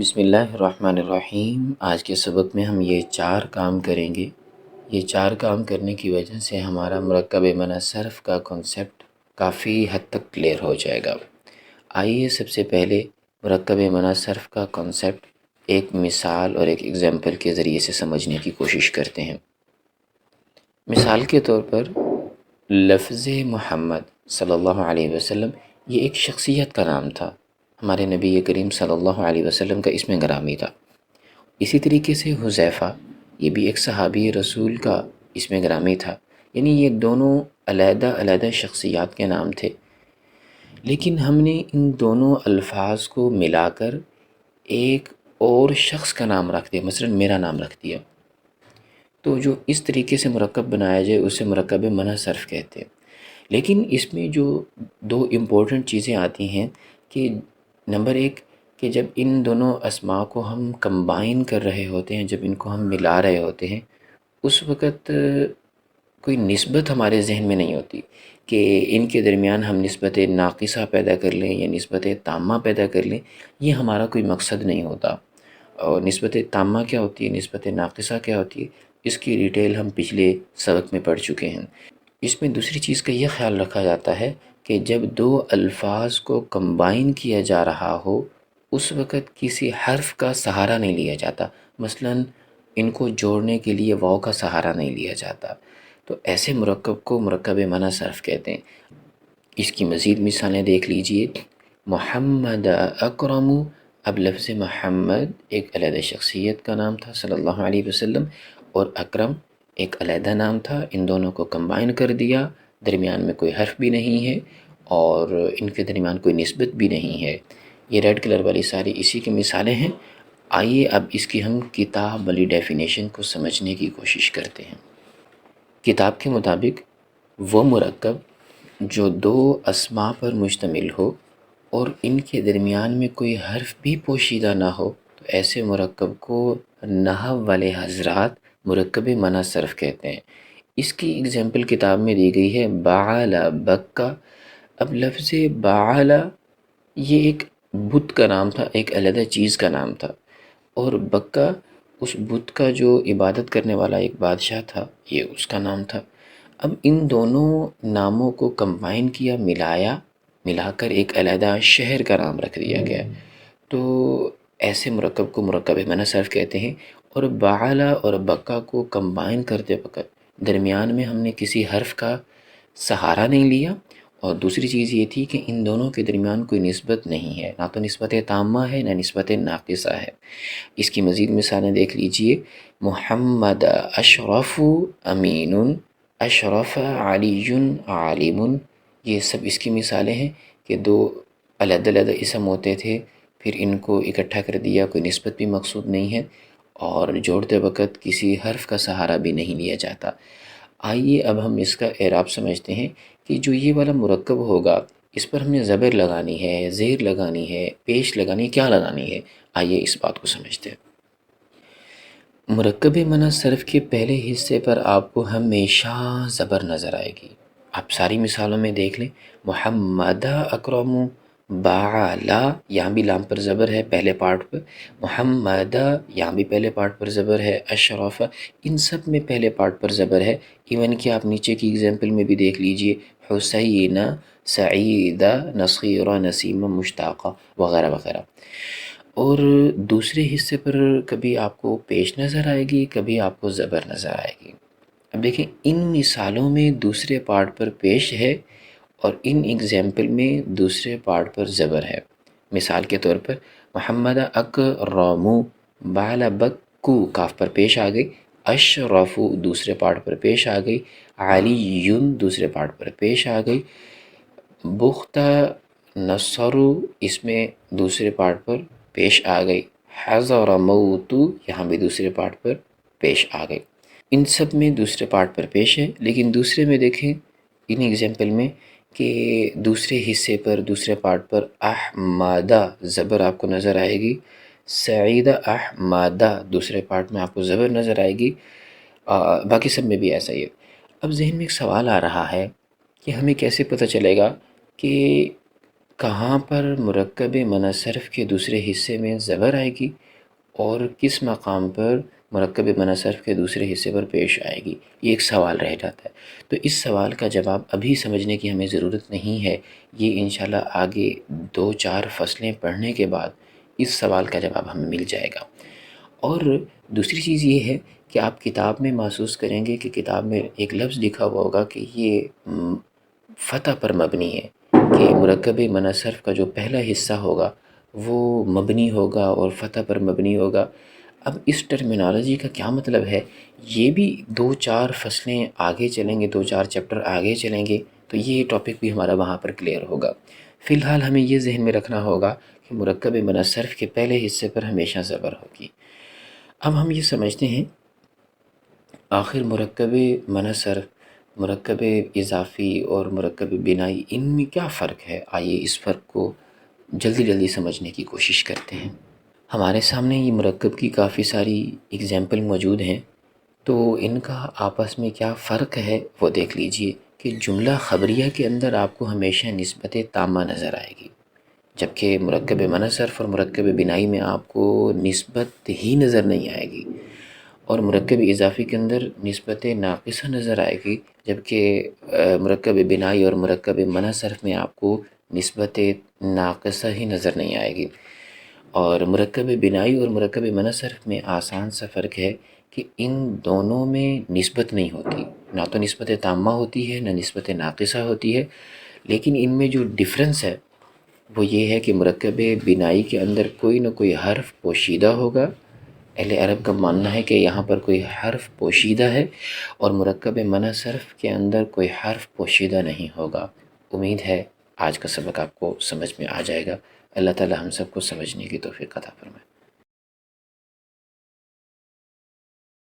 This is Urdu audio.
بسم اللہ الرحمن الرحیم۔ آج کے سبق میں ہم یہ 4 کام کریں گے۔ یہ 4 کام کرنے کی وجہ سے ہمارا مرکب منع صرف کا کنسیپٹ کافی حد تک کلیئر ہو جائے گا۔ آئیے سب سے پہلے مرکب منع صرف کا کنسیپٹ ایک مثال اور ایک ایگزامپل کے ذریعے سے سمجھنے کی کوشش کرتے ہیں۔ مثال کے طور پر لفظ محمد صلی اللہ علیہ وسلم یہ ایک شخصیت کا نام تھا، ہمارے نبی کریم صلی اللہ علیہ وسلم کا اسم گرامی تھا۔ اسی طریقے سے حذیفہ یہ بھی ایک صحابی رسول کا اسم گرامی تھا، یعنی یہ دونوں علیحدہ علیحدہ شخصیات کے نام تھے، لیکن ہم نے ان دونوں الفاظ کو ملا کر ایک اور شخص کا نام رکھ دیا، مثلا میرا نام رکھ دیا، تو جو اس طریقے سے مرکب بنایا جائے اسے مرکب منع صرف کہتے ہیں۔ لیکن اس میں جو 2 امپورٹنٹ چیزیں آتی ہیں کہ نمبر 1 کہ جب ان دونوں اسماء کو ہم کمبائن کر رہے ہوتے ہیں، جب ان کو ہم ملا رہے ہوتے ہیں، اس وقت کوئی نسبت ہمارے ذہن میں نہیں ہوتی کہ ان کے درمیان ہم نسبت ناقصہ پیدا کر لیں یا نسبت تامہ پیدا کر لیں، یہ ہمارا کوئی مقصد نہیں ہوتا۔ اور نسبت تامہ کیا ہوتی ہے، نسبت ناقصہ کیا ہوتی ہے، اس کی ڈیٹیل ہم پچھلے سبق میں پڑھ چکے ہیں۔ اس میں دوسری چیز کا یہ خیال رکھا جاتا ہے کہ جب 2 الفاظ کو کمبائن کیا جا رہا ہو اس وقت کسی حرف کا سہارا نہیں لیا جاتا، مثلا ان کو جوڑنے کے لیے واو کا سہارا نہیں لیا جاتا، تو ایسے مرکب کو مرکب منع صرف کہتے ہیں۔ اس کی مزید مثالیں دیکھ لیجئے۔ محمد اکرم، اب لفظ محمد ایک علیحدہ شخصیت کا نام تھا صلی اللہ علیہ وسلم، اور اکرم ایک علیحدہ نام تھا، ان دونوں کو کمبائن کر دیا، درمیان میں کوئی حرف بھی نہیں ہے اور ان کے درمیان کوئی نسبت بھی نہیں ہے۔ یہ ریڈ کلر والی ساری اسی کی مثالیں ہیں۔ آئیے اب اس کی ہم کتاب والی ڈیفینیشن کو سمجھنے کی کوشش کرتے ہیں۔ کتاب کے مطابق وہ مرکب جو 2 اسماء پر مشتمل ہو اور ان کے درمیان میں کوئی حرف بھی پوشیدہ نہ ہو، تو ایسے مرکب کو نحو والے حضرات مرکب منع صرف کہتے ہیں۔ اس کی اگزامپل کتاب میں دی گئی ہے بعل بکا۔ اب لفظ بعل یہ ایک بت کا نام تھا، ایک علیحدہ چیز کا نام تھا، اور بکا اس بت کا جو عبادت کرنے والا ایک بادشاہ تھا، یہ اس کا نام تھا۔ اب ان دونوں ناموں کو کمبائن کیا، ملا کر ایک علیحدہ شہر کا نام رکھ دیا گیا، تو ایسے مرکب کو مرکب منع صرف کہتے ہیں۔ اور بعلا اور بکا کو کمبائن کرتے وقت درمیان میں ہم نے کسی حرف کا سہارا نہیں لیا، اور دوسری چیز یہ تھی کہ ان دونوں کے درمیان کوئی نسبت نہیں ہے، نہ تو نسبت تامہ ہے نہ نسبت ناقصہ ہے۔ اس کی مزید مثالیں دیکھ لیجئے۔ محمد اشرف امین، اشرف علی عالم، یہ سب اس کی مثالیں ہیں کہ 2 علیحدہ علیحدہ اسم ہوتے تھے، پھر ان کو اکٹھا کر دیا، کوئی نسبت بھی مقصود نہیں ہے، اور جوڑتے وقت کسی حرف کا سہارا بھی نہیں لیا جاتا۔ آئیے اب ہم اس کا اعراب سمجھتے ہیں کہ جو یہ والا مرکب ہوگا اس پر ہم نے زبر لگانی ہے، زیر لگانی ہے، پیش لگانی ہے، کیا لگانی ہے، آئیے اس بات کو سمجھتے ہیں۔ مرکب منع صرف کے پہلے حصے پر آپ کو ہمیشہ زبر نظر آئے گی۔ آپ ساری مثالوں میں دیکھ لیں، محمد اکرم، بعلا، یہاں بھی لام پر زبر ہے پہلے پارٹ پر، محمد یہاں بھی پہلے پارٹ پر زبر ہے، اشرف ان سب میں پہلے پارٹ پر زبر ہے۔ ایون کہ آپ نیچے کی ایگزامپل میں بھی دیکھ لیجئے، حسین، سعید، نصیر، نسیم، مشتاق وغیرہ وغیرہ۔ اور دوسرے حصے پر کبھی آپ کو پیش نظر آئے گی، کبھی آپ کو زبر نظر آئے گی۔ اب دیکھیں ان مثالوں میں دوسرے پارٹ پر پیش ہے اور ان ایگزامپل میں دوسرے پارٹ پر زبر ہے۔ مثال کے طور پر محمد اکرم، بعل بکو کاف پر پیش آ گئی، اشرف دوسرے پارٹ پر پیش آ گئی، علی دوسرے پارٹ پر پیش آ گئی، بخت نصر اس میں دوسرے پارٹ پر پیش آ گئی، حضر موت یہاں بھی دوسرے پارٹ پر پیش آ گئی۔ ان سب میں دوسرے پارٹ پر پیش ہے، لیکن دوسرے میں دیکھیں ان ایگزامپل میں کہ دوسرے حصے پر دوسرے پارٹ پر احمدہ زبر آپ کو نظر آئے گی، سعید احمدہ دوسرے پارٹ میں آپ کو زبر نظر آئے گی، باقی سب میں بھی ایسا ہی ہے۔ اب ذہن میں ایک سوال آ رہا ہے کہ ہمیں کیسے پتہ چلے گا کہ کہاں پر مرکب منصرف کے دوسرے حصے میں زبر آئے گی اور کس مقام پر مرکب منصرف کے دوسرے حصے پر پیش آئے گی، یہ ایک سوال رہ جاتا ہے۔ تو اس سوال کا جواب ابھی سمجھنے کی ہمیں ضرورت نہیں ہے، یہ انشاءاللہ آگے 2-4 فصلیں پڑھنے کے بعد اس سوال کا جواب ہمیں مل جائے گا۔ اور دوسری چیز یہ ہے کہ آپ کتاب میں محسوس کریں گے کہ کتاب میں ایک لفظ لکھا ہوا ہوگا کہ یہ فتح پر مبنی ہے، کہ مرکب منصرف کا جو پہلا حصہ ہوگا وہ مبنی ہوگا اور فتح پر مبنی ہوگا۔ اب اس ٹرمینالوجی کا کیا مطلب ہے، یہ بھی 2-4 فصلیں آگے چلیں گے، 2-4 چیپٹر آگے چلیں گے تو یہ ٹاپک بھی ہمارا وہاں پر کلیئر ہوگا۔ فی الحال ہمیں یہ ذہن میں رکھنا ہوگا کہ مرکب منصرف کے پہلے حصے پر ہمیشہ زبر ہوگی۔ اب ہم یہ سمجھتے ہیں آخر مرکب منصرف، مرکب اضافی اور مرکب بنائی، ان میں کیا فرق ہے؟ آئیے اس فرق کو جلدی سمجھنے کی کوشش کرتے ہیں۔ ہمارے سامنے یہ مرکب کی کافی ساری اگزامپل موجود ہیں، تو ان کا آپس میں کیا فرق ہے وہ دیکھ لیجئے کہ جملہ خبریہ کے اندر آپ کو ہمیشہ نسبت تامہ نظر آئے گی، جبکہ مرکب منصرف اور مرکب بنائی میں آپ کو نسبت ہی نظر نہیں آئے گی، اور مرکب اضافی کے اندر نسبت ناقصہ نظر آئے گی، جبکہ مرکب بنائی اور مرکب منصرف میں آپ کو نسبت ناقصہ ہی نظر نہیں آئے گی۔ اور مرکب بنائی اور مرکب منصرف میں آسان سا فرق ہے کہ ان دونوں میں نسبت نہیں ہوتی، نہ تو نسبت تامہ ہوتی ہے نہ نسبت ناقصہ ہوتی ہے، لیکن ان میں جو ڈفرنس ہے وہ یہ ہے کہ مرکب بنائی کے اندر کوئی نہ کوئی حرف پوشیدہ ہوگا، اہل عرب کا ماننا ہے کہ یہاں پر کوئی حرف پوشیدہ ہے، اور مرکب منصرف کے اندر کوئی حرف پوشیدہ نہیں ہوگا۔ امید ہے آج کا سبق آپ کو سمجھ میں آ جائے گا۔ اللہ تعالی ہم سب کو سمجھنے کی توفیق عطا فرمائے۔